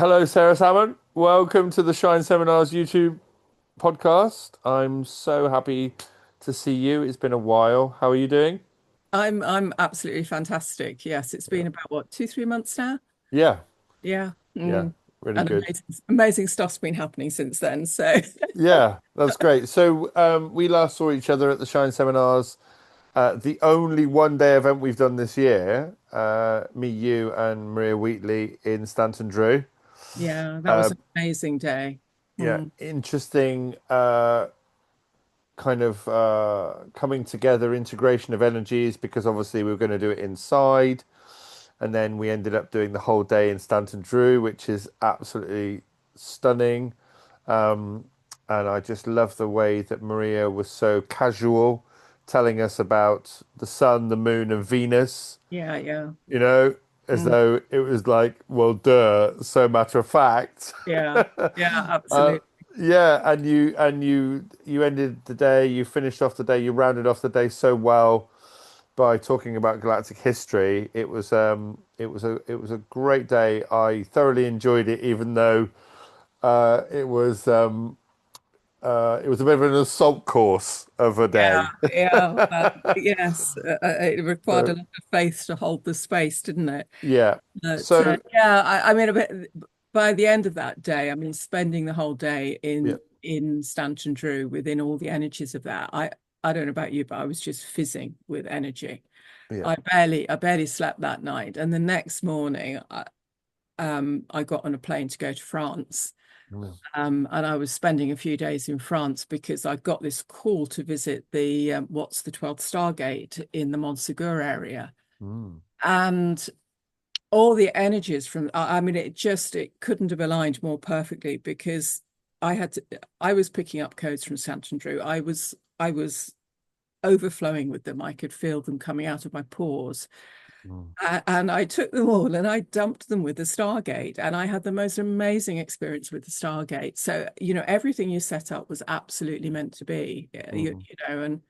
Hello, Saira Salmon. Welcome to the Shine Seminars YouTube podcast. I'm so happy to see you. It's been a while. How are you doing? I'm absolutely fantastic. Yes, it's Yeah. been about what, 2, 3 months now? Yeah, Yeah. yeah, really And good. amazing stuff's been happening since then. So Yeah, that's great. So we last saw each other at the Shine Seminars, the only one-day event we've done this year. Me, you, and Maria Wheatley in Stanton Drew. yeah, that was Uh, an amazing day. yeah, Mm. interesting kind of coming together, integration of energies because obviously we were going to do it inside. And then we ended up doing the whole day in Stanton Drew, which is absolutely stunning. Um, and I just love the way that Maria was so casual, telling us about the sun, the moon, and Venus, Yeah, yeah. you know, as Mm. though it was like, well, duh, so matter of fact. Yeah, yeah, Uh, absolutely. yeah, and you ended the day, you finished off the day, you rounded off the day so well by talking about galactic history. It was a great day. I thoroughly enjoyed it, even though it was a bit of an assault course of a Yeah, day. yeah. Yes, it required a So lot of faith to hold the space, didn't it? yeah, But so yeah, I mean, a bit, by the end of that day, I mean, spending the whole day yeah, in Stanton Drew within all the energies of that, I don't know about you, but I was just fizzing with energy. yeah, I barely slept that night, and the next morning, I got on a plane to go to France. mm, And I was spending a few days in France because I got this call to visit the what's the 12th Stargate in the Montsegur area. mm, And all the energies from I mean it couldn't have aligned more perfectly because I was picking up codes from Santandrew. I was overflowing with them. I could feel them coming out of my pores. mm, And I took them all and I dumped them with the Stargate, and I had the most amazing experience with the Stargate. So, everything you set up was absolutely meant to be, mm. and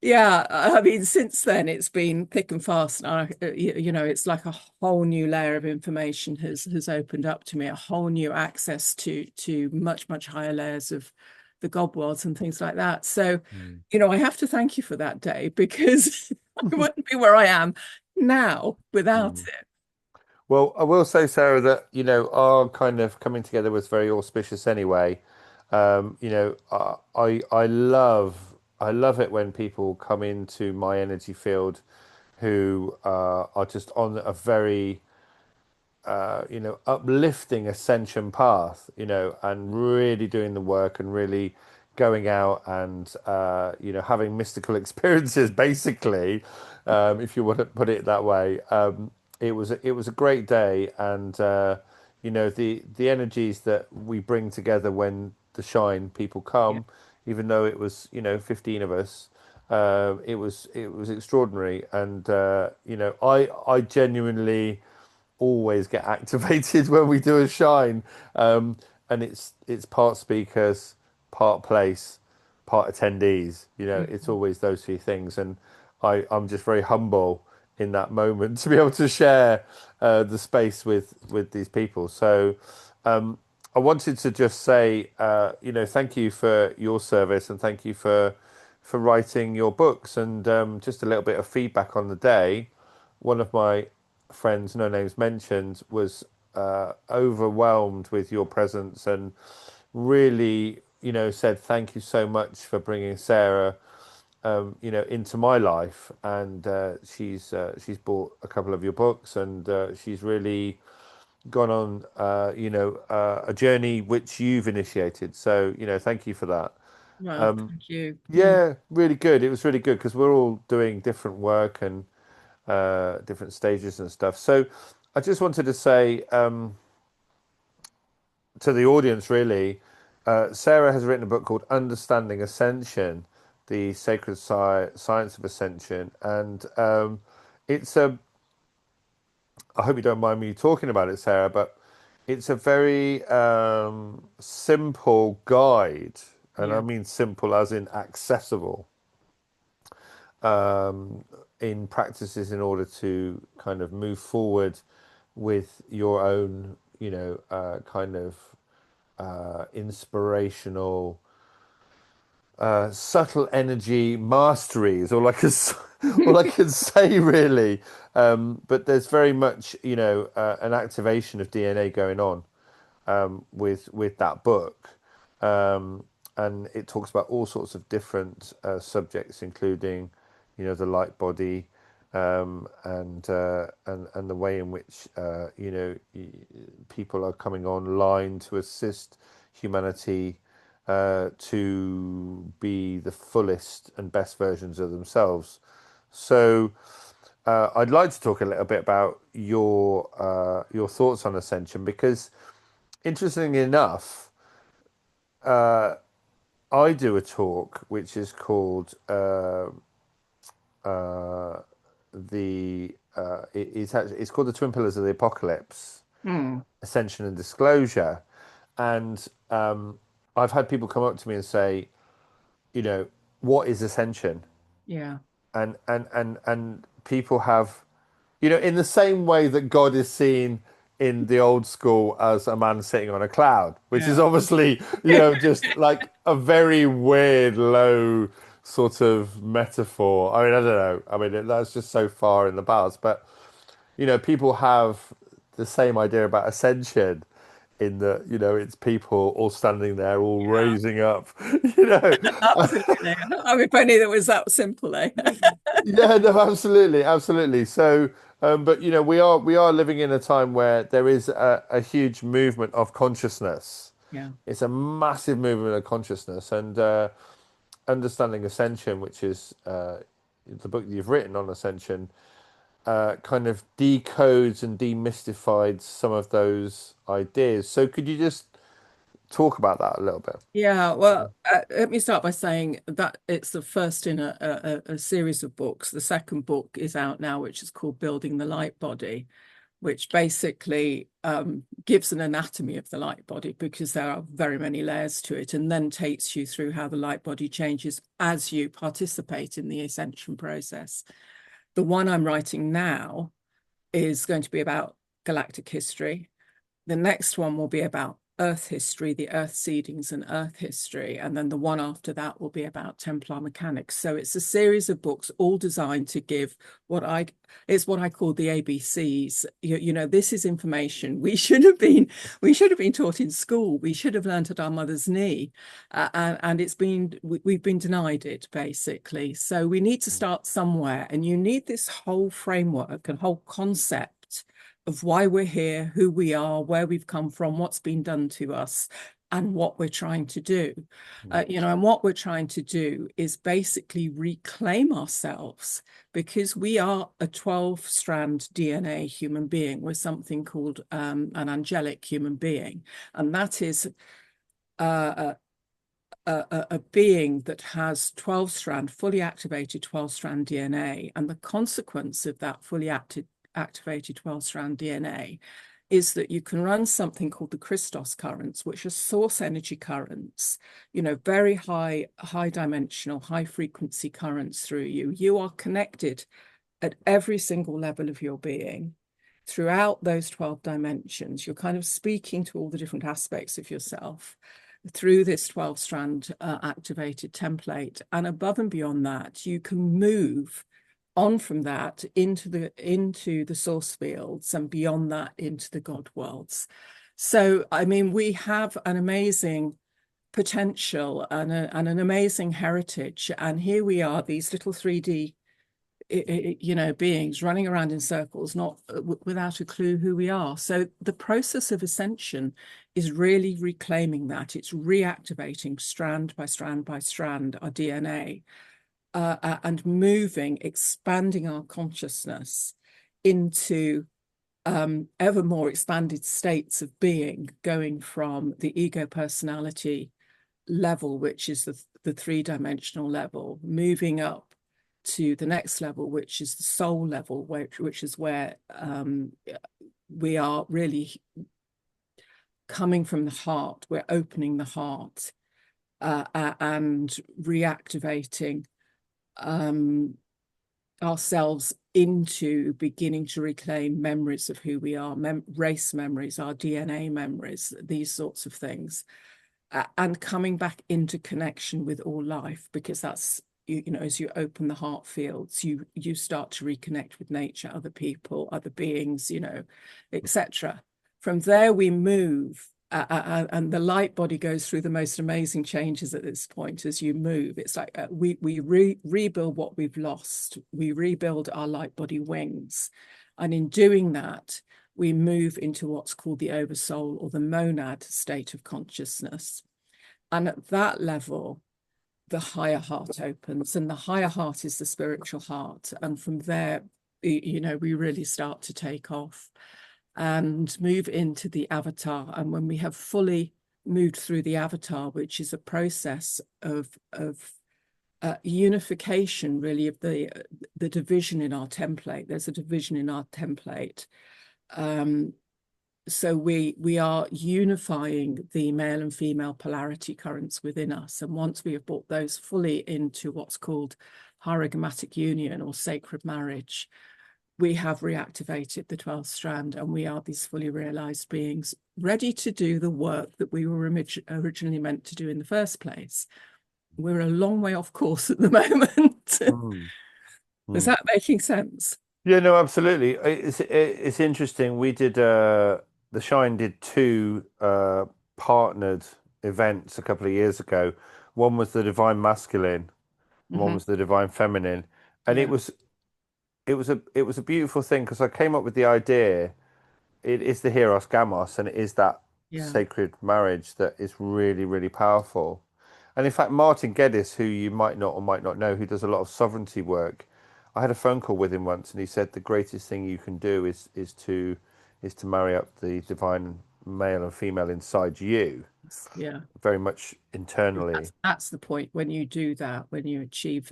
yeah, I mean, since then it's been thick and fast. And it's like a whole new layer of information has opened up to me, a whole new access to much, much higher layers of the God worlds and things like that. So, Mm. I have to thank you for that day because I wouldn't be where I am now without Mm. it. Well, I will say, Sarah, that our kind of coming together was very auspicious anyway. I love it when people come into my energy field who are just on a very uplifting ascension path, and really doing the work and really going out and having mystical experiences, basically, if you want to put it that way. It was a great day, and the energies that we bring together when the Shine people Yeah, come, even though it was 15 of us. It was extraordinary, and I genuinely always get activated when we do a shine. And it's part speakers, part place, part attendees. It's beautiful. always those few things, and I'm just very humble in that moment to be able to share the space with these people. So I wanted to just say, thank you for your service and thank you for writing your books and just a little bit of feedback on the day. One of my friends, no names mentioned, was overwhelmed with your presence and really, said thank you so much for bringing Sarah, into my life. And she's bought a couple of your books, and she's really gone on, a journey which you've initiated. So, thank you for that. Well, Um, thank you. Mm. yeah, really good. It was really good because we're all doing different work and different stages and stuff. So I just wanted to say to the audience, really, Sarah has written a book called Understanding Ascension, the Sacred Science of Ascension. And it's a, I hope you don't mind me talking about it, Sarah, but it's a very simple guide. And I Yeah, mean simple as in accessible, um, in practices in order to kind of move forward with your own, kind of inspirational, subtle energy mastery is all I can all I can say really. But there's very much, an activation of DNA going on with that book, um, and it talks about all sorts of different subjects, including, the light body, and the way in which people are coming online to assist humanity to be the fullest and best versions of themselves. So I'd like to talk a little bit about your thoughts on Ascension because, interestingly enough, I do a talk which is called it's called the Twin Pillars of the Apocalypse: Hmm. Ascension and Disclosure, and I've had people come up to me and say, you know, what is Ascension? Yeah. And people have, in the same way that God is seen in the old school as a man sitting on a cloud, which is Yeah. obviously, just like a very weird, low sort of metaphor. I mean, I don't know. I mean, that's just so far in the past. But, people have the same idea about ascension in that, it's people all standing there, all Yeah. raising up, you know. Absolutely. I mean, if only it was that simple, eh? Yeah, no, absolutely, absolutely. So, but we are living in a time where there is a huge movement of consciousness. Yeah. It's a massive movement of consciousness, and understanding ascension, which is the book that you've written on ascension, kind of decodes and demystified some of those ideas. So, could you just talk about that a little bit? Yeah, well, let me start by saying that it's the first in a series of books. The second book is out now, which is called Building the Light Body, which basically gives an anatomy of the light body because there are very many layers to it, and then takes you through how the light body changes as you participate in the ascension process. The one I'm writing now is going to be about galactic history. The next one will be about Earth history, the Earth seedings and Earth history. And then the one after that will be about Templar mechanics. So it's a series of books all designed to give it's what I call the ABCs. This is information we should have been taught in school. We should have learned at our mother's knee. And we've been denied it basically. So we need to start somewhere, and you need this whole framework and whole concept of why we're here, who we are, where we've come from, what's been done to us, and what we're trying to do. And what we're trying to do is basically reclaim ourselves, because we are a 12-strand DNA human being. We're something called an angelic human being. And that is a being that has 12-strand, fully activated 12-strand DNA. And the consequence of that fully activated 12-strand DNA is that you can run something called the Christos currents, which are source energy currents, very high dimensional, high frequency currents through you. You are connected at every single level of your being throughout those 12 dimensions. You're kind of speaking to all the different aspects of yourself through this 12-strand activated template. And above and beyond that, you can move on from that into the source fields, and beyond that into the God worlds. So, I mean, we have an amazing potential and an amazing heritage. And here we are, these little 3D beings running around in circles, not without a clue who we are. So the process of ascension is really reclaiming that. It's reactivating strand by strand by strand our DNA, and moving, expanding our consciousness into ever more expanded states of being, going from the ego personality level, which is the three-dimensional level, moving up to the next level, which is the soul level, which is where we are really coming from the heart. We're opening the heart and reactivating ourselves into beginning to reclaim memories of who we are, race memories, our DNA memories, these sorts of things, and coming back into connection with all life, because that's, you know, as you open the heart fields, you start to reconnect with nature, other people, other beings, you know, etc. From there we move, and the light body goes through the most amazing changes at this point as you move. It's like we rebuild what we've lost. We rebuild our light body wings, and in doing that, we move into what's called the oversoul or the monad state of consciousness. And at that level, the higher heart opens, and the higher heart is the spiritual heart. And from there, you know, we really start to take off and move into the avatar. And when we have fully moved through the avatar, which is a process of unification, really, of the division in our template. There's a division in our template. So we are unifying the male and female polarity currents within us. And once we have brought those fully into what's called hierogamatic union or sacred marriage, we have reactivated the 12th strand, and we are these fully realized beings ready to do the work that we were originally meant to do in the first place. We're a long way off course at the moment. Mm. Is Mm. that making sense? Yeah, no, absolutely. It's interesting. We did the Shine did two partnered events a couple of years ago. One was the Divine Masculine, and one Hmm. was the Divine Feminine, and Yeah, it was a beautiful thing because I came up with the idea. It is the Hieros Gamos, and it is that yeah. sacred marriage that is really, really powerful. And in fact, Martin Geddes, who you might not or might not know, who does a lot of sovereignty work, I had a phone call with him once, and he said the greatest thing you can do is to marry up the divine male and female inside you, Yeah. very much internally. That's the point. When you do that, when you achieve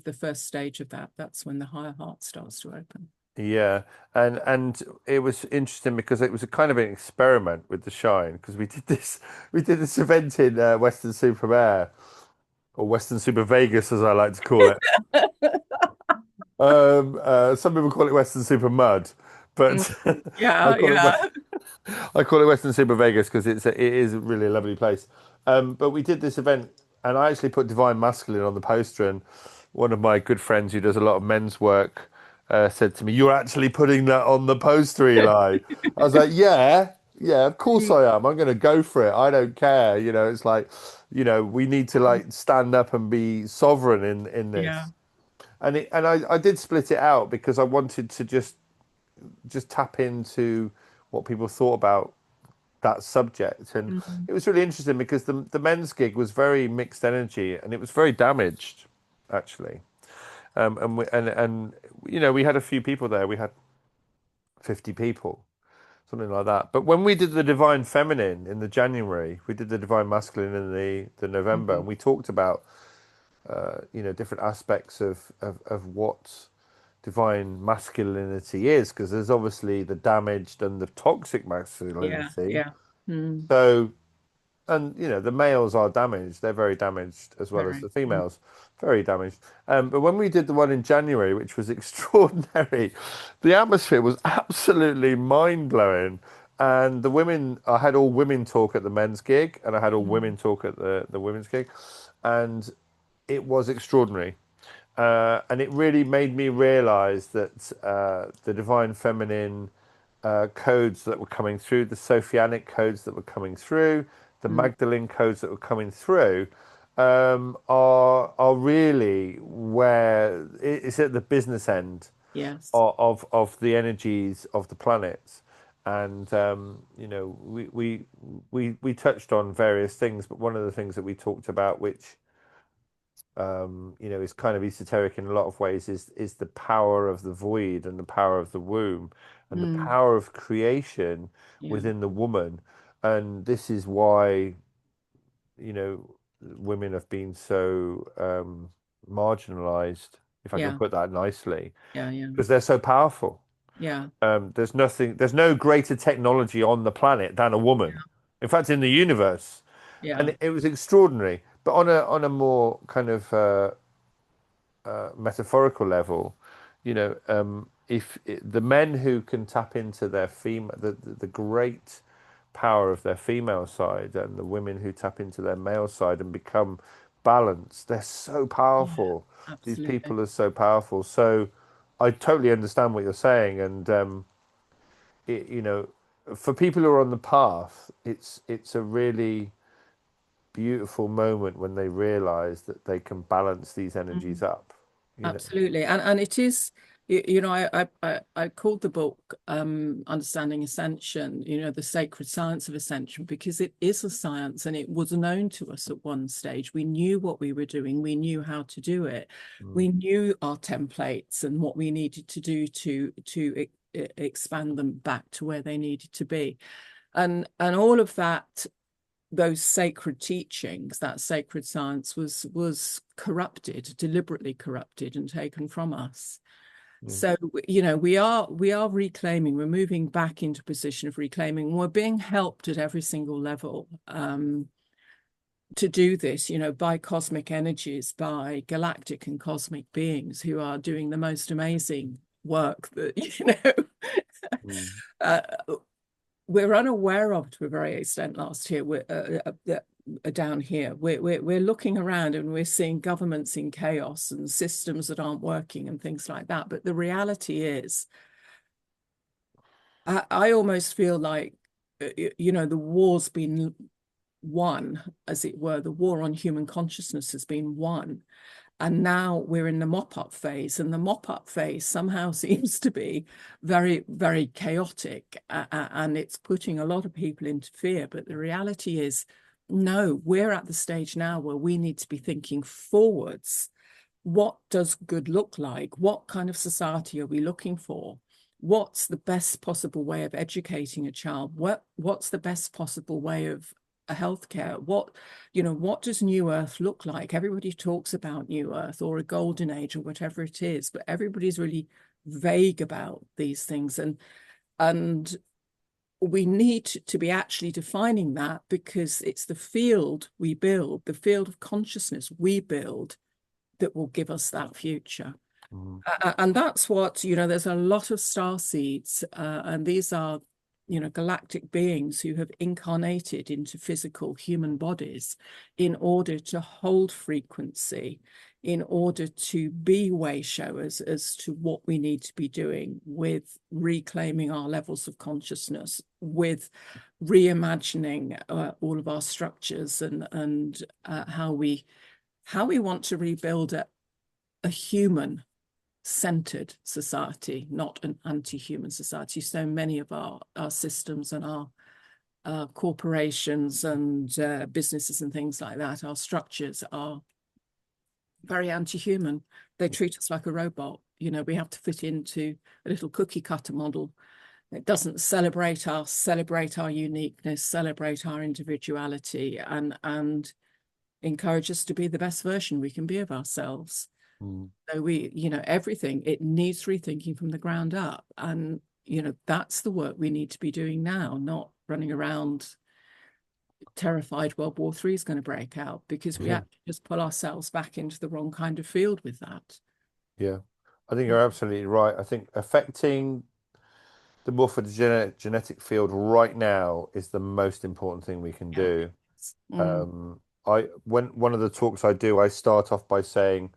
the first stage of that, that's when the higher heart starts to open. Yeah, and it was interesting because it was a kind of an experiment with the Shine because we did this event in Western Supermare or Western Super Vegas as I like to call it. Some people call it Western Super Mud, Mm. but I Yeah, call it yeah. I call it Western Super Vegas because it is really a lovely place. But we did this event, and I actually put Divine Masculine on the poster. And one of my good friends who does a lot of men's work said to me, "You're actually putting that on the poster, Eli." I was like, "Yeah, yeah, of course Mm. I am. I'm going to go for it. I don't care. You know, it's like, you know, we need to like stand up and be sovereign in Yeah. this." And I did split it out because I wanted to just tap into what people thought about that subject. And Mm. it was really interesting because the men's gig was very mixed energy and it was very damaged, actually. And you know, we had a few people there. We had 50 people, something like that. But when we did the Divine Feminine in the January, we did the Divine Masculine in the November, Mhm. and we talked about you know, different aspects of what divine masculinity is, because there's obviously the damaged and the toxic Yeah, masculinity. yeah. Mm. So, and you know, the males are damaged, they're very damaged as well as Very. the Mm. females, very damaged. But when we did the one in January, which was extraordinary, the atmosphere was absolutely mind-blowing. And the women, I had all women talk at the men's gig, and I had all Mm. women talk at the women's gig, and it was extraordinary. And it really made me realize that the divine feminine codes that were coming through, the Sophianic codes that were coming through, the Mm. Magdalene codes that were coming through, are really where it's at the business end Yes. of the energies of the planets. And you know, we touched on various things, but one of the things that we talked about, which you know, is kind of esoteric in a lot of ways, is the power of the void and the power of the womb and the Mm. power of creation Yeah. within the woman. And this is why, you know, women have been so marginalized, if I can Yeah. put that nicely, Yeah. Yeah. because they're so powerful. Yeah. There's no greater technology on the planet than a woman. In fact, in the universe, and Yeah. it was extraordinary. But on a more kind of metaphorical level, if the men who can tap into their female, the great power of their female side, and the women who tap into their male side and become balanced, they're so Yeah, powerful. These absolutely. people are so powerful. So I totally understand what you're saying, and it, you know, for people who are on the path, it's a really beautiful moment when they realize that they can balance these energies Mm. up. You know. Absolutely. And it is, I called the book Understanding Ascension, the sacred science of ascension, because it is a science and it was known to us at one stage. We knew what we were doing, we knew how to do it. Mm, We knew our templates and what we needed to do to expand them back to where they needed to be. And all of that, those sacred teachings, that sacred science was corrupted, deliberately corrupted and taken from us. mm, So, we are reclaiming, we're moving back into a position of reclaiming. We're being helped at every single level to do this, by cosmic energies, by galactic and cosmic beings who are doing the most amazing work that, mm, uh, we're unaware of to a very extent last year. We're down here. We're looking around and we're seeing governments in chaos and systems that aren't working and things like that. But the reality is, I almost feel like, the war's been won, as it were. The war on human consciousness has been won. And now we're in the mop-up phase, and the mop-up phase somehow seems to be very, very chaotic, and it's putting a lot of people into fear. But the reality is, no, we're at the stage now where we need to be thinking forwards. What does good look like? What kind of society are we looking for? What's the best possible way of educating a child? What's the best possible way of a healthcare? What does New Earth look like? Everybody talks about New Earth or a golden age or whatever it is, but everybody's really vague about these things. And we need to be actually defining that, because it's the field we build, the field of consciousness we build, that will give us that future. mm, And that's what, there's a lot of star seeds, and these are, galactic beings who have incarnated into physical human bodies in order to hold frequency, in order to be way showers as to what we need to be doing with reclaiming our levels of consciousness, with reimagining all of our structures, and how we want to rebuild a human centered society, not an anti-human society. So many of our systems and our corporations and businesses and things like that, our structures are very anti-human. They treat us like a robot. We have to fit into a little cookie cutter model. It doesn't celebrate us, celebrate our uniqueness, celebrate our individuality, and encourage us to be the best version we can be of ourselves. mm. So everything, it needs rethinking from the ground up. And, that's the work we need to be doing now, not running around terrified World War III is going to break out, because we Yeah, actually just pull ourselves back into the wrong kind of field with that. yeah. I think you're absolutely right. I think affecting the morphogenetic field right now is the most important thing we can Yeah. do. Mm, When one of the talks I do, I start off by saying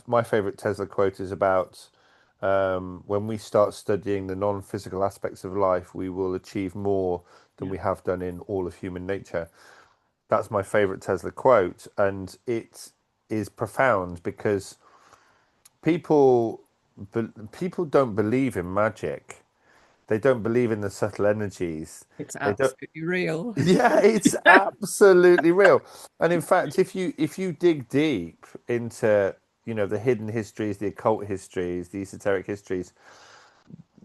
my favorite Tesla quote is about when we start studying the non-physical aspects of life, we will achieve more than yeah. we have done in all of human nature. That's my favorite Tesla quote, and it is profound because people people don't believe in magic. They don't believe in the subtle energies. It's They don't. absolutely real. Yeah, it's absolutely real. And in fact, if you dig deep into, the hidden histories, the occult histories, the esoteric histories,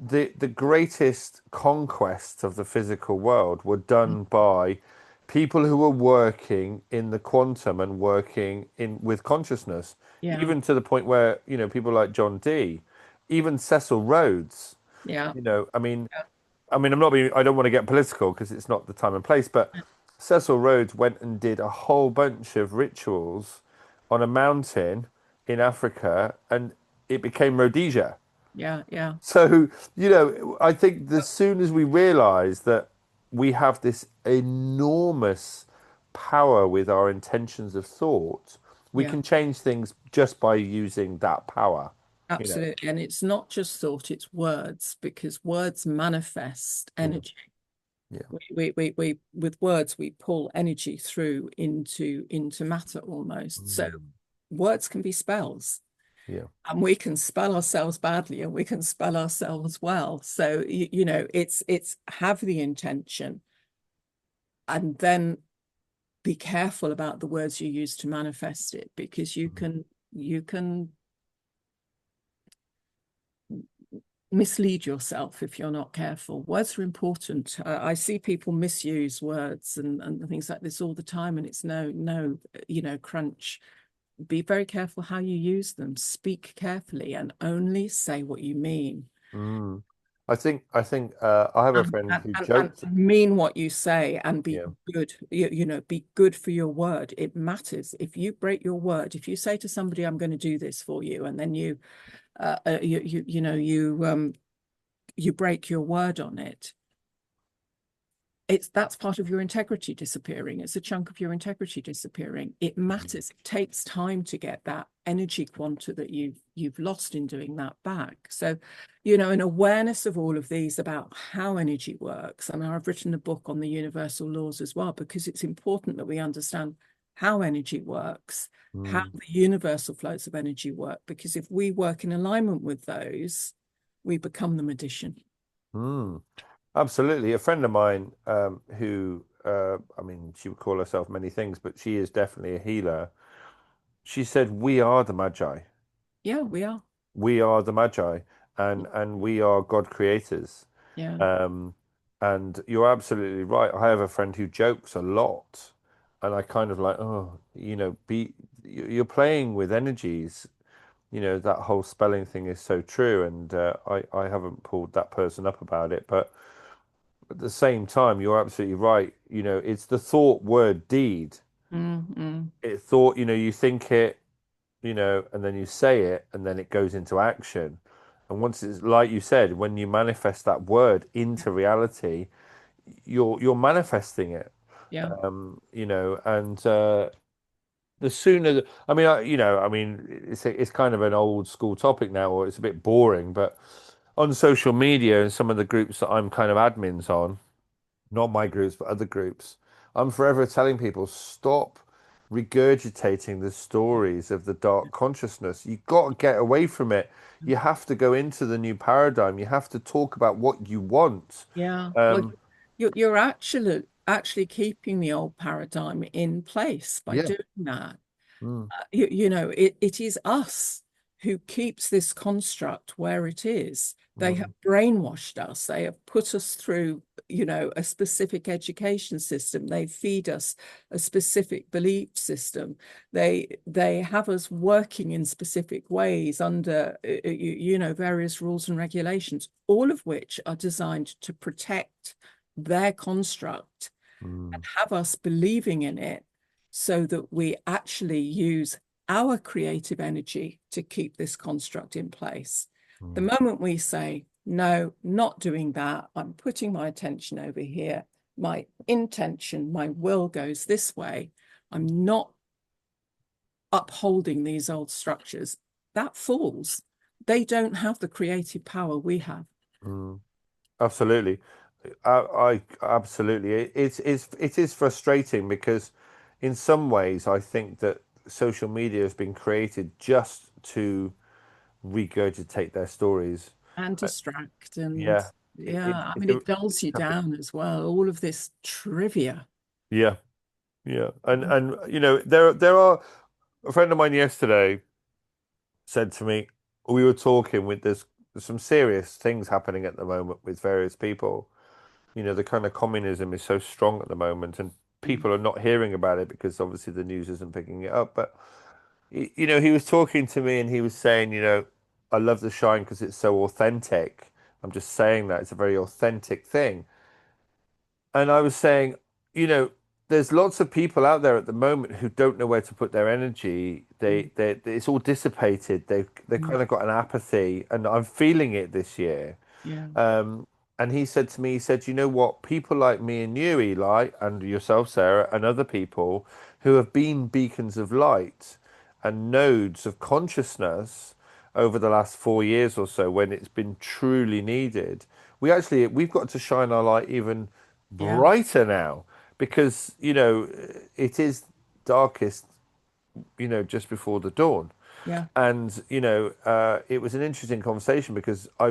the greatest conquests of the physical world were done by people who were working in the quantum and working in with consciousness, Yeah. even to the point where, people like John Dee, even Cecil Rhodes, Yeah. I don't want to get political because it's not the time and place, but Cecil Rhodes went and did a whole bunch of rituals on a mountain in Africa, and it became Rhodesia. Yeah, yeah, So, I think as soon as we realize that we have this enormous power with our intentions of thought, we yeah, can change things just by using that power, you know. absolutely. And it's not just thought, it's words, because words manifest Yeah, energy. yeah, We with words we pull energy through into matter almost. So mm, words can be spells, yeah, and we can spell ourselves badly and we can spell ourselves well. So it's have the intention and then be careful about the words you use to manifest it, because you can mislead yourself if you're not careful. Words are important. I see people misuse words and things like this all the time, and it's no, crunch. Be very careful how you use them. Speak carefully and only say what you mean. mm. I think I have a And, friend and, who and, and joked. mean what you say and be Yeah, good. Be good for your word. It matters. If you break your word, if you say to somebody, "I'm going to do this for you," and then you break your word on it, that's part of your integrity disappearing. It's a chunk of your integrity disappearing. It mm, matters. It takes time to get that energy quanta that you've lost in doing that back. So, an awareness of all of these about how energy works. And I've written a book on the universal laws as well, because it's important that we understand how energy works, how mm, the universal flows of energy work, because if we work in alignment with those, we become the magician. mm. Absolutely. A friend of mine, who, I mean, she would call herself many things, but she is definitely a healer. She said, "We are the Magi. Yeah, we are. We are the Magi, and we are God creators." Yeah. Um, and you're absolutely right. I have a friend who jokes a lot, and I kind of like, oh, you're playing with energies. That whole spelling thing is so true, and I haven't pulled that person up about it, but at the same time, you're absolutely right. It's the thought, word, deed. Mm-hmm. It thought, you think it, and then you say it, and then it goes into action. And once it's like you said, when you manifest that word into reality, you're manifesting it. Yeah. And the sooner, I mean, it's kind of an old school topic now, or it's a bit boring, but on social media and some of the groups that I'm kind of admins on, not my groups, but other groups. I'm forever telling people stop regurgitating the stories of the dark consciousness. You've got to get away from it. You have to go into the new paradigm. You have to talk about what you want. Yeah. Well, Um, you're actually keeping the old paradigm in place by yeah. doing that. Mm, It is us who keeps this construct where it is. They have mm, brainwashed us. They have put us through, a specific education system. They feed us a specific belief system. They have us working in specific ways under, various rules and regulations, all of which are designed to protect their construct and mm, have us believing in it, so that we actually use our creative energy to keep this construct in place. The mm, moment we say, no, not doing that, I'm putting my attention over here, my intention, my will goes this way, I'm not upholding these old structures, that falls. They don't have the creative power we have. mm. Absolutely. I absolutely. It is frustrating because in some ways I think that social media has been created just to regurgitate their stories. And distract, and Yeah, yeah, I it's mean, it dulls you a down as well, all of this trivia. yeah, yeah, and there are a friend of mine yesterday said to me, we were talking with there's some serious things happening at the moment with various people. The kind of communism is so strong at the moment, and Mm. people are not hearing about it because obviously the news isn't picking it up. But he was talking to me and he was saying, I love the shine because it's so authentic. I'm just saying that it's a very authentic thing. And I was saying, you know. there's lots of people out there at the moment who don't know where to put their energy. Mm, It's all dissipated. They mm, kind of got an apathy, and I'm feeling it this year. yeah, Um, and he said to me, he said, you know what? People like me and you, Eli, and yourself, Sarah, and other people who have been beacons of light and nodes of consciousness over the last 4 years or so, when it's been truly needed, we've got to shine our light even yeah, brighter now because, it is darkest, just before the dawn. yeah. And it was an interesting conversation because I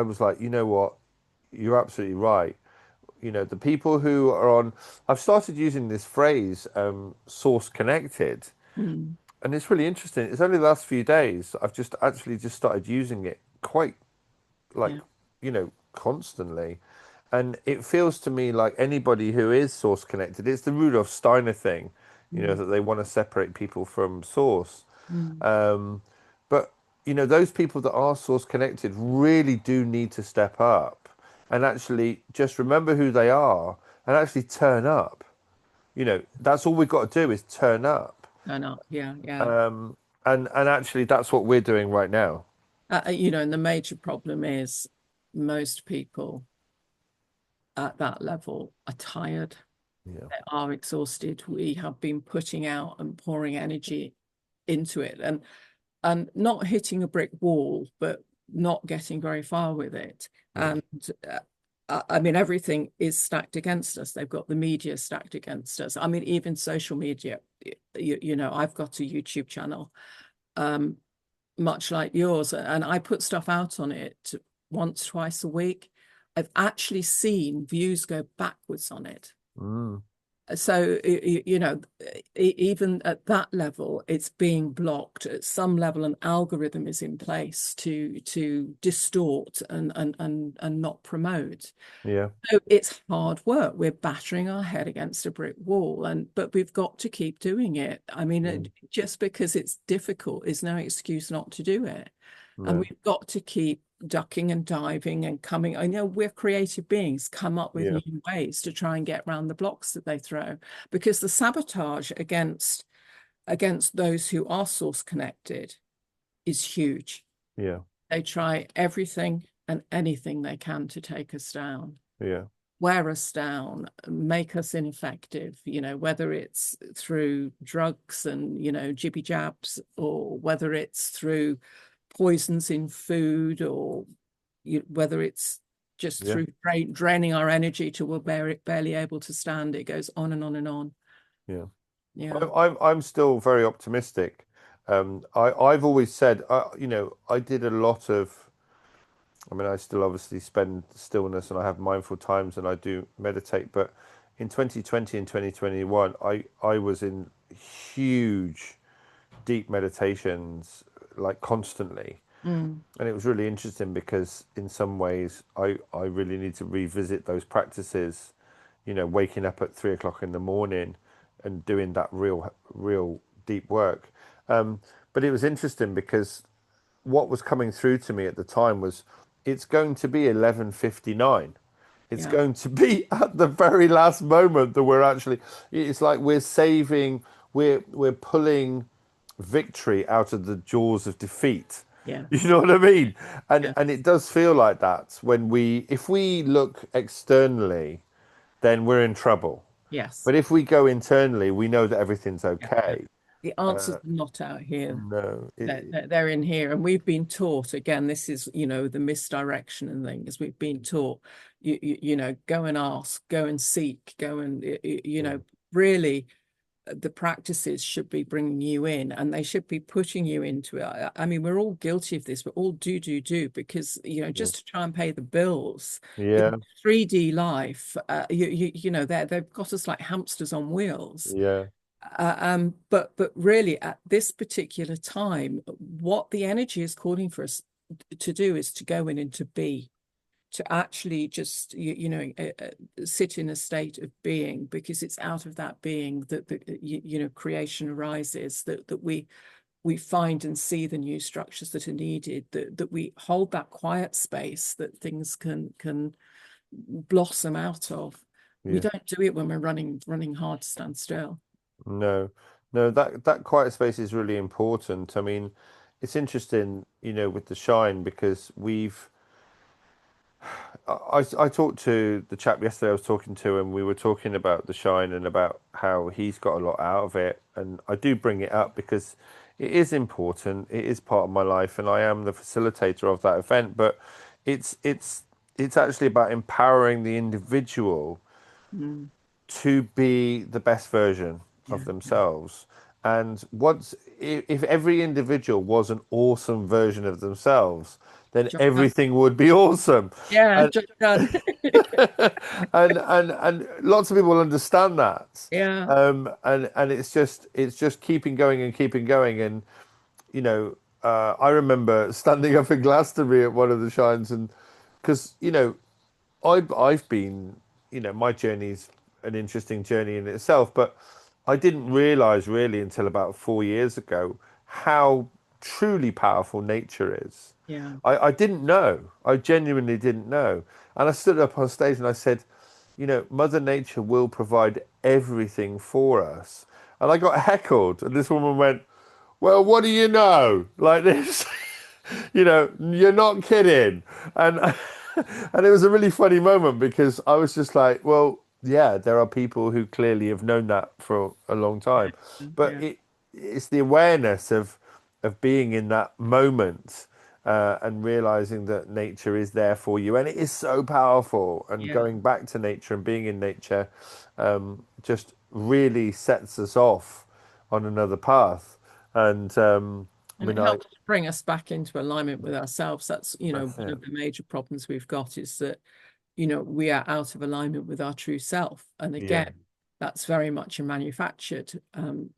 was like, you know what, you're absolutely right. The people who are on, I've started using this phrase, source connected, Mm, and it's really interesting. It's only the last few days I've just started using it quite like, yeah. constantly. And it feels to me like anybody who is source connected, it's the Rudolf Steiner thing, Mm, that they want to separate people from source. mm, Um, but those people that are source connected really do need to step up and actually just remember who they are and actually turn up. That's all we've got to do is turn up. turn up. Yeah, yeah. And actually that's what we're doing right now. And the major problem is most people at that level are tired. Yeah. They are exhausted. We have been putting out and pouring energy into it, and not hitting a brick wall, but not getting very far with it. Yeah. And I mean, everything is stacked against us. They've got the media stacked against us. I mean, even social media. I've got a YouTube channel, um, much like yours, and I put stuff out on it once, twice a week. I've actually seen views go backwards on it. Mm. So, even at that level, it's being blocked. At some level, an algorithm is in place to distort and not promote. Yeah. So it's hard work. We're battering our head against a brick wall, but we've got to keep doing it. I mean, Mm. just because it's difficult is no excuse not to do it. And No. we've got to keep ducking and diving and coming. I know we're creative beings, come up with Yeah. new ways to try and get around the blocks that they throw, because the sabotage against those who are source connected is huge. Yeah. They try everything and anything they can to take us down, Yeah. wear us down, make us ineffective, whether it's through drugs and, jibby jabs, or whether it's through poisons in food, or whether it's just Yeah. through draining our energy till we're barely able to stand. It goes on and on and on. Yeah. Yeah. I'm still very optimistic. I've always said, I did a lot of. I mean, I still obviously spend stillness and I have mindful times and I do meditate. But in 2020 and 2021, I was in huge, deep meditations like constantly. Mm, And it was really interesting because in some ways I really need to revisit those practices, waking up at 3 o'clock in the morning and doing that real deep work. But it was interesting because what was coming through to me at the time was it's going to be 11:59. It's yeah. going to be at the very last moment that we're actually, it's like we're saving, we're pulling victory out of the jaws of defeat. You Yes. know what I mean? And Yes. and it does feel like that when if we look externally, then we're in trouble. Yes. But if we go internally, we know that everything's Yeah. Yeah. okay. The answers are not out here. No, They're in here, and we've been taught, again, this is, the misdirection and things. We've been taught, go and ask, go and seek, go and, yeah, really, the practices should be bringing you in, and they should be putting you into it. I mean, we're all guilty of this. We're all do, because, yeah, just to try and pay the bills in yeah, 3D life, they've got us like hamsters on wheels. yeah, But really, at this particular time, what the energy is calling for us to do is to go in and to be, to actually just sit in a state of being, because it's out of that being that creation arises, that we find and see the new structures that are needed, that we hold that quiet space that things can blossom out of. We yeah. don't do it when we're running hard to stand still. No, no, that quiet space is really important. I mean, it's interesting, with the shine because I talked to the chap yesterday I was talking to, and we were talking about the shine and about how he's got a lot out of it. And I do bring it up because it is important. It is part of my life, and I am the facilitator of that event. But it's it's it's actually about empowering the individual Mm, to be the best version of yeah, yeah. themselves. And if every individual was an awesome version of themselves, then Job done. everything would be awesome. Yeah, And job done. and lots of people understand that. Yeah, And it's just keeping going and keeping going. And I remember standing up in Glastonbury at one of the shines, and because I've been, my journey's an interesting journey in itself, but I didn't realize really until about 4 years ago how truly powerful nature is. yeah, I didn't know. I genuinely didn't know. And I stood up on stage and I said, Mother Nature will provide everything for us. And I got heckled, and this woman went, well, what do you know? Like this, you're not kidding. And and it was a really funny moment because I was just like, well, yeah, there are people who clearly have known that for a long time, but yeah, it's the awareness of being in that moment. And realizing that nature is there for you, and it is so powerful. And yeah. going back to nature and being in nature, just really sets us off on another path. And I And mean, it helps bring us back into alignment with ourselves. That's, that's one it. of the major problems we've got is that, we are out of alignment with our true self. And Yeah, again, that's very much a manufactured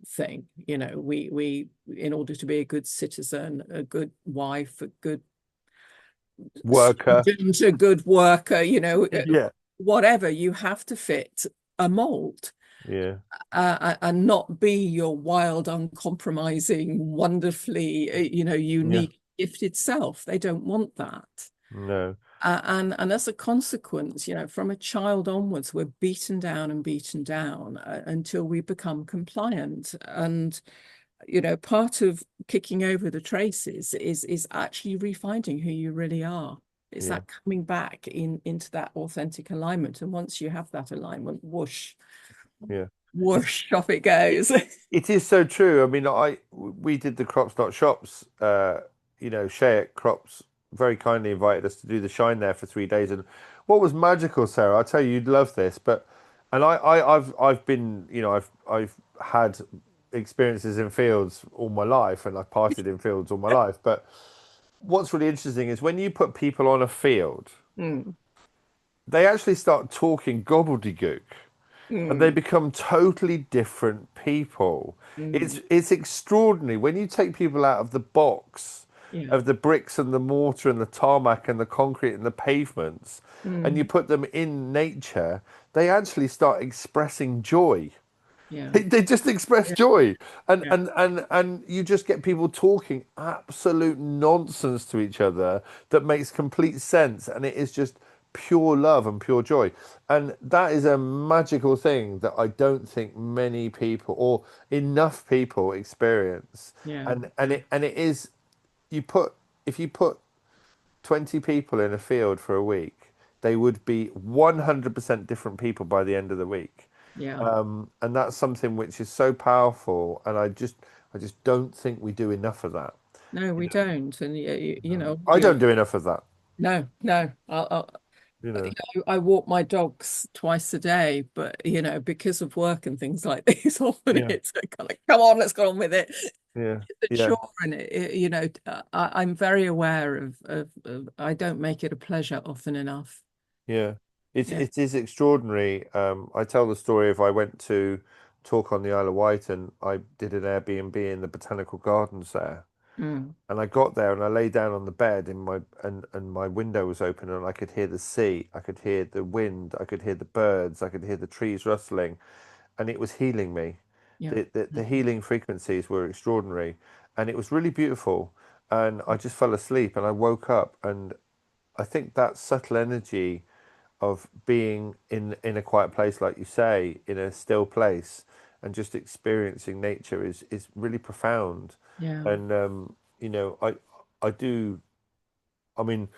thing. We in order to be a good citizen, a good wife, a good worker. student, a good worker, Yeah, whatever, you have to fit a mold yeah, and not be your wild, uncompromising, wonderfully, yeah. unique, gifted self. They don't want that. No, And as a consequence, from a child onwards, we're beaten down and beaten down until we become compliant. And part of kicking over the traces is actually refinding who you really are. It's yeah. that coming back into that authentic alignment. And once you have that alignment, whoosh, Yeah. It's whoosh, off it it, goes. it is so true. I mean, we did the Crops Not Shops. Shea Crops very kindly invited us to do the shine there for 3 days. And what was magical, Sarah, I'll tell you, you'd love this. And I've been, I've had experiences in fields all my life, and I've partied in fields all my life. But what's really interesting is when you put people on a field, Mm, they actually start talking gobbledygook. And they mm, become totally different people. mm. It's extraordinary when you take people out of the box Yeah. of the bricks and the mortar and the tarmac and the concrete and the pavements, and you Mm, put them in nature. They actually start expressing joy. yeah. They just express Yeah. joy, and Yeah. and and and you just get people talking absolute nonsense to each other that makes complete sense, and it is just pure love and pure joy, and that is a magical thing that I don't think many people or enough people experience, Yeah. and it is you put if you put 20 people in a field for a week, they would be 100% different people by the end of the week. Yeah. And that's something which is so powerful, and I just don't think we do enough of that. No, You we don't. And I don't do enough of that. no, no. You know, I walk my dogs twice a day, but because of work and things like this, often yeah, it's a kind of come on, let's go on with it. yeah, The yeah, chore in it, I'm very aware of I don't make it a pleasure often enough. yeah. It Yeah. it is extraordinary. I tell the story of I went to talk on the Isle of Wight, and I did an Airbnb in the botanical gardens there. Mm, And I got there and I lay down on the bed in my and my window was open, and I could hear the sea, I could hear the wind, I could hear the birds, I could hear the trees rustling, and it was healing me. yeah. The healing frequencies were extraordinary, and it was really beautiful. And I just fell asleep and I woke up, and I think that subtle energy of being in a quiet place, like you say, in a still place, and just experiencing nature is really profound. Yeah. And you know, I do. I mean,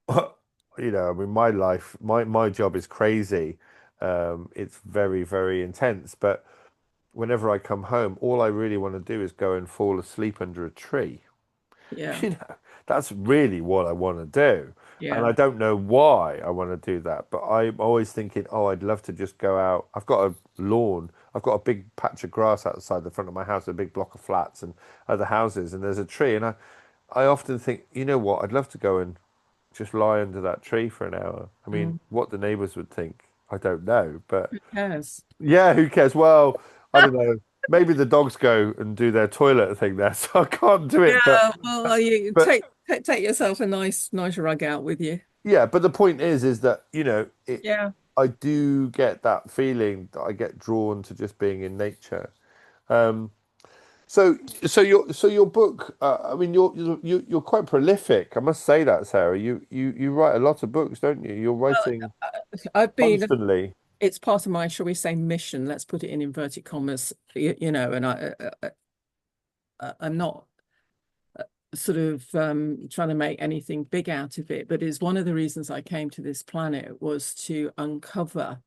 I mean, my life, my job is crazy. It's very, very intense. But whenever I come home, all I really want to do is go and fall asleep under a tree. Yeah. You know, that's really what I want to do. And Yeah. I don't know why I want to do that, but I'm always thinking, oh, I'd love to just go out. I've got a lawn. I've got a big patch of grass outside the front of my house, a big block of flats and other houses, and there's a tree. And I often think, you know what? I'd love to go and just lie under that tree for an hour. I mean, Mm. what the neighbors would think, I don't know. But Who cares? yeah, who cares? Well, I don't know. Maybe the dogs go and do their toilet thing there, so I can't do it. Yeah, well, you But take yourself a nice rug out with you. yeah, but the point is that, Yeah. I do get that feeling that I get drawn to just being in nature. Um, so, so your book, I mean, you're quite prolific. I must say that, Sarah. You write a lot of books, don't you? You're Well, writing I've been, constantly. it's part of my, shall we say, mission. Let's put it in inverted commas, and I'm not sort of trying to make anything big out of it, but is one of the reasons I came to this planet was to uncover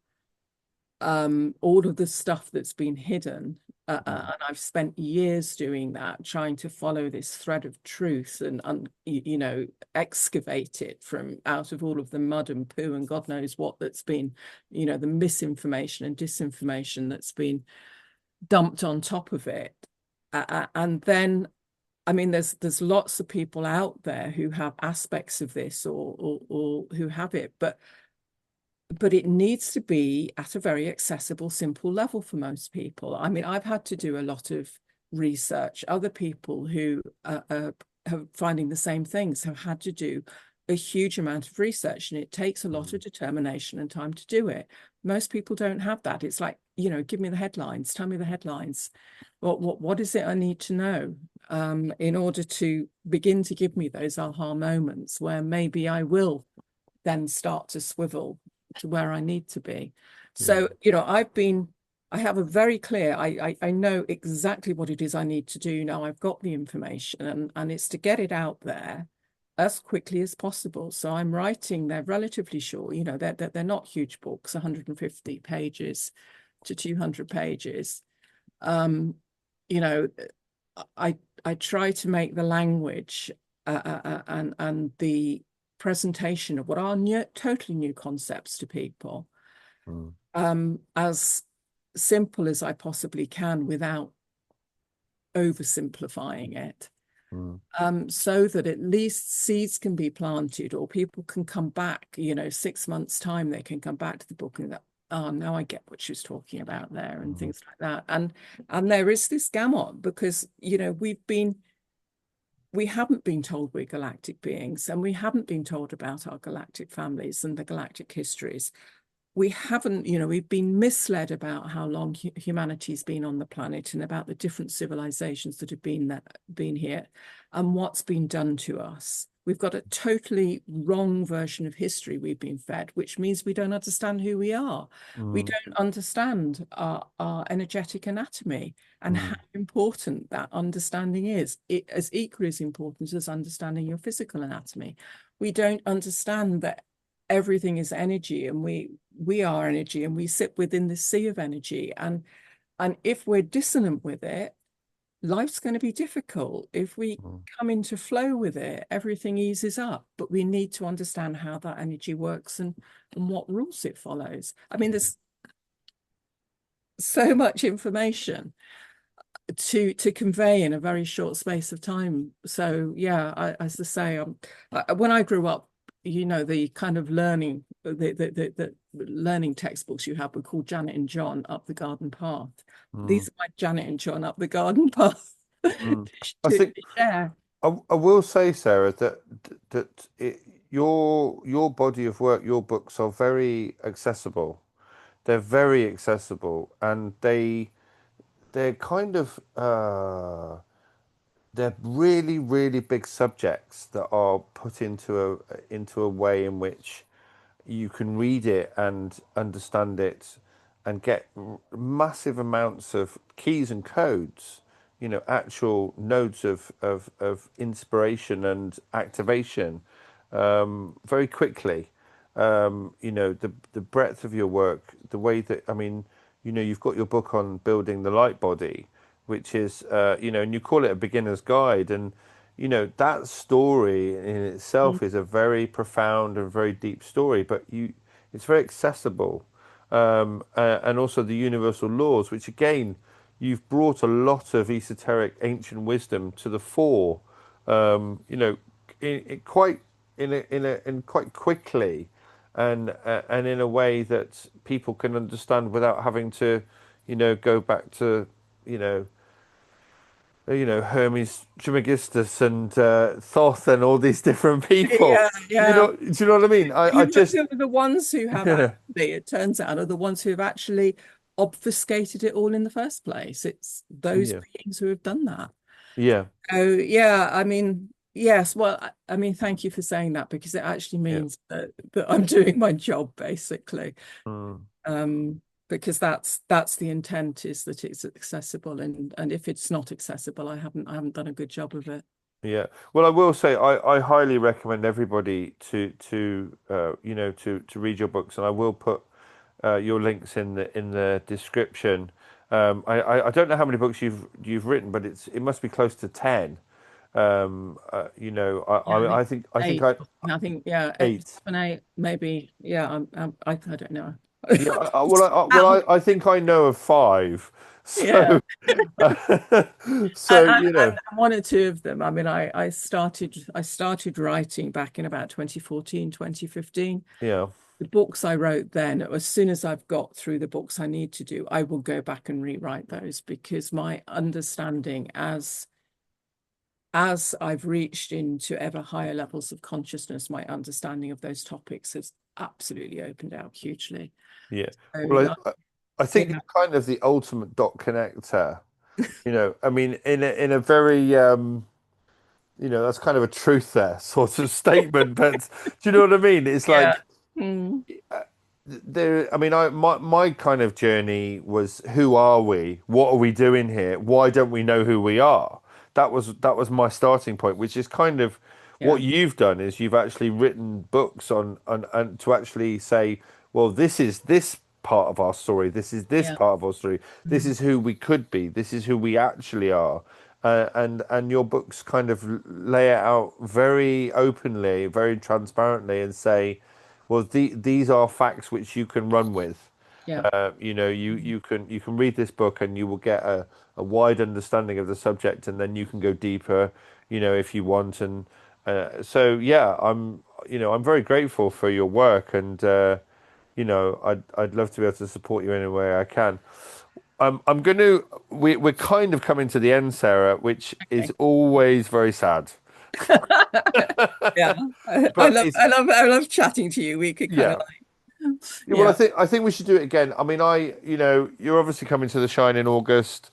all of the stuff that's been hidden. Mm, And I've spent years doing that, trying to follow this thread of truth and, excavate it from out of all of the mud and poo and God knows what that's been, the misinformation and disinformation that's been dumped on top of it. And then, I mean, there's lots of people out there who have aspects of this or who have it, but it needs to be at a very accessible, simple level for most people. I mean, I've had to do a lot of research. Other people who are finding the same things have had to do a huge amount of research, and it takes a lot mm, of determination and time to do it. Most people don't have that. It's like, give me the headlines, tell me the headlines. What is it I need to know in order to begin to give me those aha moments where maybe I will then start to swivel to where I need to be. mm, So, I have a very clear, I know exactly what it is I need to do now. I've got the information and it's to get it out there as quickly as possible. So I'm writing, they're relatively short, they're not huge books, 150 pages to 200 pages. Um, you know, I try to make the language and the presentation of what are totally new concepts to people mm, as simple as I possibly can without oversimplifying it. mm, So that at least seeds can be planted or people can come back, 6 months' time, they can come back to the book and go, oh, now I get what she was talking about there and mm, things like that. And there is this gamut because, we haven't been told we're galactic beings and we haven't been told about our galactic families and the galactic histories. We haven't, we've been misled about how long humanity's been on the planet and about the different civilizations that have been here and what's been done to us. We've got a totally wrong version of history we've been fed, which means we don't understand who we are. We mm, don't understand our energetic anatomy and how mm, important that understanding is. It as equally as important as understanding your physical anatomy. We don't understand that everything is energy and we are energy and we sit within the sea of energy and if we're dissonant with it, life's going to be difficult. If we mm, come into flow with it, everything eases up, but we need to understand how that energy works and what rules it follows. I mean, there's so much information to convey in a very short space of time. So yeah, as I say, when I grew up, the kind of learning, the learning textbooks you have were called Janet and John Up the Garden Path. mm, These are my Janet and John Up the Garden Path mm. I to think share. I will say, Sarah, that your body of work, your books are very accessible. They're very accessible, and they're kind of they're really, really big subjects that are put into a way in which you can read it and understand it and get massive amounts of keys and codes, actual nodes of inspiration and activation very quickly. The breadth of your work, the way that, I mean, you've got your book on building the light body, which is, and you call it a beginner's guide. And, that story in Mm. itself is a very profound and very deep story, but it's very accessible. And also the universal laws, which again, you've brought a lot of esoteric ancient wisdom to the fore, in quite in quite quickly, and in a way that people can understand without having to, go back to, you know, Hermes Trismegistus and Thoth and all these different people. Yeah, yeah. Do you know what I mean? I just, Who are the ones who have yeah, actually, it turns out, are the ones who have actually obfuscated it all in the first place. It's those yeah, beings who have done that. yeah, Oh, yeah. I mean, yes. Well, I mean, thank you for saying that because it actually yeah. means that I'm doing my job basically. Mm. Because that's the intent, is that it's accessible, and if it's not accessible, I haven't done a good job of it. Yeah. Well, I will say I highly recommend everybody to read your books, and I will put your links in the description. I don't know how many books you've written, but it must be close to 10. Yeah, I think I think eight. I I think yeah, eight, eight. 7, 8, maybe. Yeah, I don't know. Yeah. I think I know of five. Yeah, So so and one or two of them. I mean, I started writing back in about 2014, 2015. yeah, The books I wrote then, as soon as I've got through the books I need to do, I will go back and rewrite those, because my understanding, as I've reached into ever higher levels of consciousness, my understanding of those topics has absolutely opened out hugely. yeah. So, Well, I think yeah, you're kind of the ultimate dot connector. I mean, in a very that's kind of a truth there sort of statement, but do you know what I mean? It's yeah. like Mm, I mean, my kind of journey was, who are we? What are we doing here? Why don't we know who we are? That was my starting point, which is kind of yeah, what you've done, is you've actually written books on and to actually say, well, this is this part of our story. This is this yeah. part of our story. This Mm, is who we could be. This is who we actually are. And your books kind of lay it out very openly, very transparently, and say, well, these are facts which you can run with. yeah, You can read this book and you will get a wide understanding of the subject, and then you can go deeper, if you want. And so yeah, I'm very grateful for your work, and I'd love to be able to support you in any way I can. I'm going to we're kind of coming to the end, Sarah, which is okay. always very sad. Yeah. I But love it's I love I love chatting to you. We could kind of yeah. like, Yeah, well, I yeah. think I think we should do it again. I mean, you're obviously coming to the Shine in August.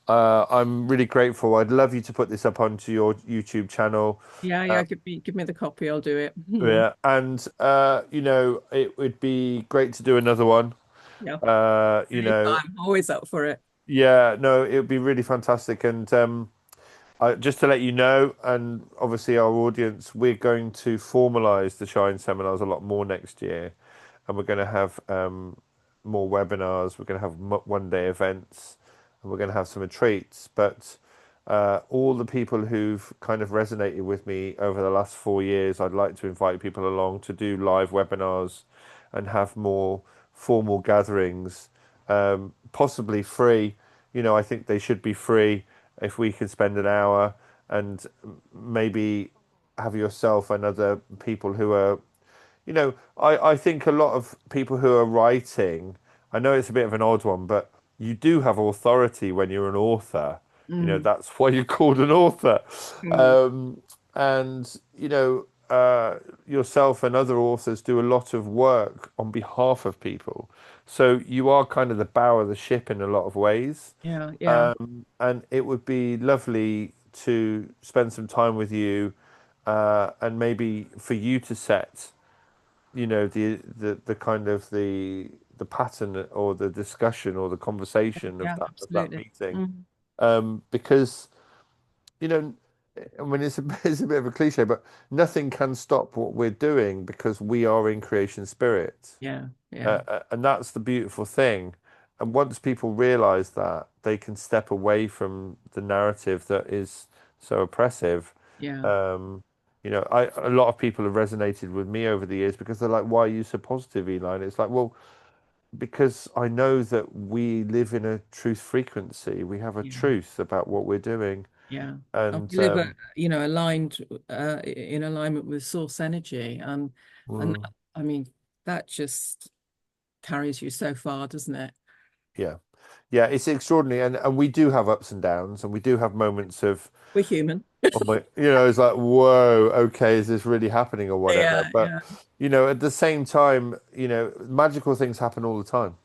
I'm really grateful. I'd love you to put this up onto your YouTube channel. Yeah, Uh, yeah, give me the copy, I'll do it. yeah, and it would be great to do another one. Yeah. You know, I'm always up for it. yeah, no, it would be really fantastic. And just to let you know, and obviously our audience, we're going to formalize the Shine seminars a lot more next year, and we're going to have more webinars. We're going to have one-day events, and we're going to have some retreats. But all the people who've kind of resonated with me over the last 4 years, I'd like to invite people along to do live webinars and have more formal gatherings, possibly free. I think they should be free. If we could spend an hour and maybe have yourself and other people who are, I think a lot of people who are writing, I know it's a bit of an odd one, but you do have authority when you're an author. Mm, That's why you're called an author. mm, And yourself and other authors do a lot of work on behalf of people. So you are kind of the bow of the ship in a lot of ways. yeah, yeah. And it would be lovely to spend some time with you, and maybe for you to set the kind of the pattern or the discussion or the conversation Yeah, of that absolutely. meeting, Mm, because you know, I mean, it's a bit of a cliche, but nothing can stop what we're doing because we are in creation spirit. yeah, yeah, And that's the beautiful thing. And once people realize that, they can step away from the narrative that is so oppressive. yeah, Um, a lot of people have resonated with me over the years because they're like, "Why are you so positive, Eli?" And it's like, well, because I know that we live in a truth frequency. We have a yeah, truth about what we're doing, yeah. And and we live, aligned, in alignment with source energy, and mm, I mean that just carries you so far, doesn't it? yeah, yeah, it's extraordinary. And we do have ups and downs, and we do have moments of We're human. oh my, it's like, whoa, okay, is this really happening or whatever? Yeah, But, yeah, at the same time, magical things happen all the time.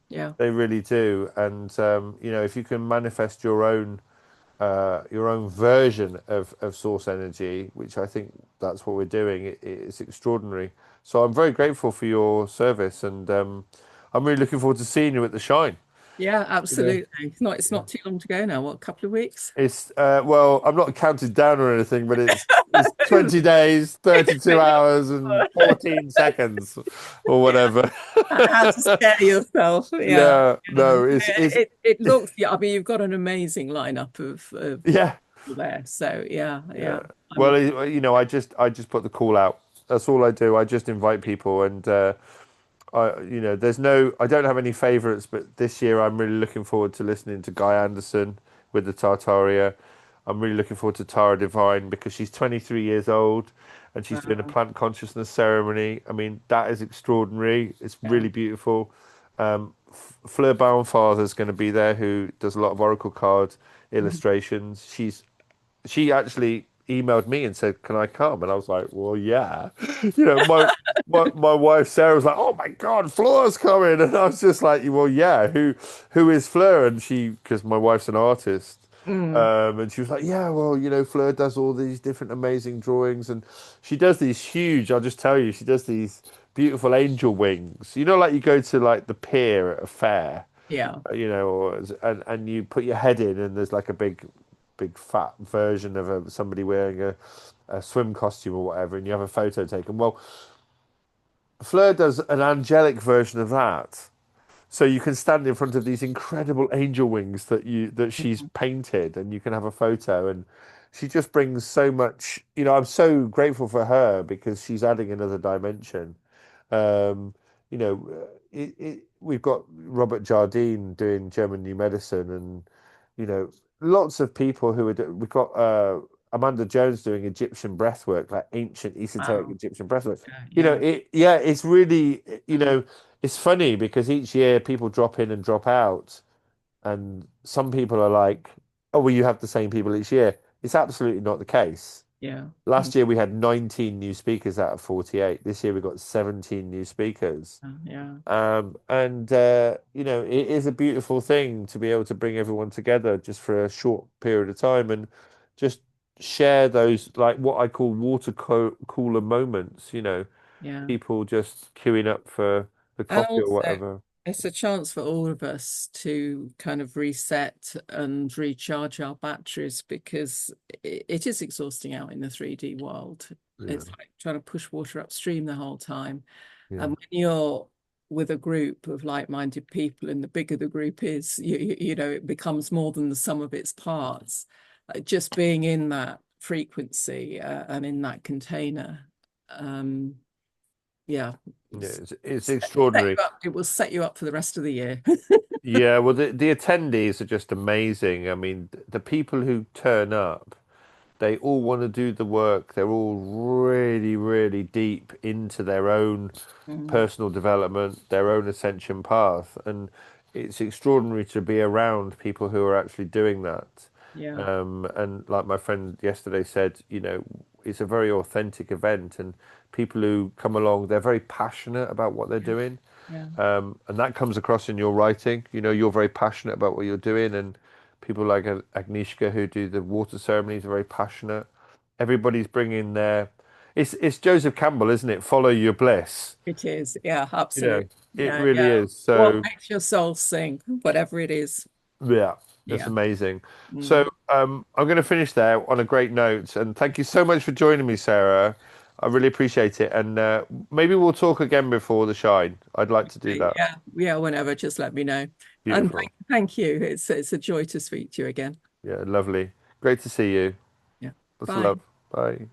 yeah, They really do. And, if you can manifest your own version of source energy, which I think that's what we're doing, it's extraordinary. So I'm very grateful for your service, and I'm really looking forward to seeing you at the Shine. yeah, You know, absolutely. It's not too long to go now. What, a couple of weeks? It's well, I'm not counted down or anything, but it's 20 days, 32 hours, and 14 seconds, or whatever. How to scare yourself. Yeah, Yeah, yeah. no, it's It looks, yeah, I mean, you've got an amazing lineup of yeah, people there. So yeah, yeah. yeah. I'm Well, looking. I just put the call out. That's all I do. I just invite people, and I don't have any favorites, but this year I'm really looking forward to listening to Guy Anderson with the Tartaria. I'm really looking forward to Tara Divine because she's 23 years old and she's doing a Wow. plant consciousness ceremony. I mean, that is extraordinary. It's Yeah. really beautiful. Fleur Baumfather's going to be there, who does a lot of oracle card Mhm. illustrations. She actually emailed me and said, "Can I come?" And I was like, "Well, yeah." My wife Sarah was like, "Oh my God, Fleur's coming," and I was just like, "Well, yeah. Who is Fleur?" And because my wife's an artist, Mm, and she was like, "Yeah, well, Fleur does all these different amazing drawings, and she does these huge. I'll just tell you, she does these beautiful angel wings. Like you go to like the pier at a fair." yeah. And you put your head in, and there's like a big fat version of somebody wearing a swim costume or whatever, and you have a photo taken. Well, Fleur does an angelic version of that. So you can stand in front of these incredible angel wings that she's Mhm. painted, and you can have a photo. And she just brings so much. I'm so grateful for her because she's adding another dimension. Um, we've got Robert Jardine doing German New Medicine, and lots of people we've got Amanda Jones doing Egyptian breathwork, like ancient esoteric Wow. Egyptian breathwork. Yeah, yeah. It's really, Mm, it's funny because each year people drop in and drop out, and some people are like, "Oh, well, you have the same people each year." It's absolutely not the case. yeah. Mm, Last year we had 19 new speakers out of 48. This year we got 17 new speakers. yeah. And it is a beautiful thing to be able to bring everyone together just for a short period of time and just share those like what I call cooler moments, Yeah. people just queuing up for the And coffee or also, whatever. it's a chance for all of us to kind of reset and recharge our batteries because it is exhausting out in the 3D world. Yeah, It's like trying to push water upstream the whole time. yeah, And when you're with a group of like-minded people, and the bigger the group is, it becomes more than the sum of its parts. Just being in that frequency and in that container, um, yeah, yeah. It's set extraordinary. you up. It will set you up for the rest of the year. Yeah, well, the attendees are just amazing. I mean, the people who turn up. They all want to do the work. They're all really, really deep into their own Mm, personal development, their own ascension path. And it's extraordinary to be around people who are actually doing that. yeah, And like my friend yesterday said, it's a very authentic event, and people who come along, they're very passionate about what they're yeah, doing. yeah, And that comes across in your writing. You're very passionate about what you're doing, and people like Agnieszka who do the water ceremonies are very passionate. Everybody's bringing their. it's Joseph Campbell, isn't it? Follow your bliss. It is. Yeah, You know, absolutely. it Yeah, really yeah. is. What So makes your soul sing, whatever it is. yeah, it's Yeah. amazing. So Mm. I'm going to finish there on a great note, and thank you so much for joining me, Sarah. I really appreciate it, and maybe we'll talk again before the shine. I'd like to do that. Yeah, yeah, whenever, just let me know. And Beautiful. thank you. It's a joy to speak to you again. Yeah, lovely. Great to see you. Yeah. Lots of Bye. love. Bye.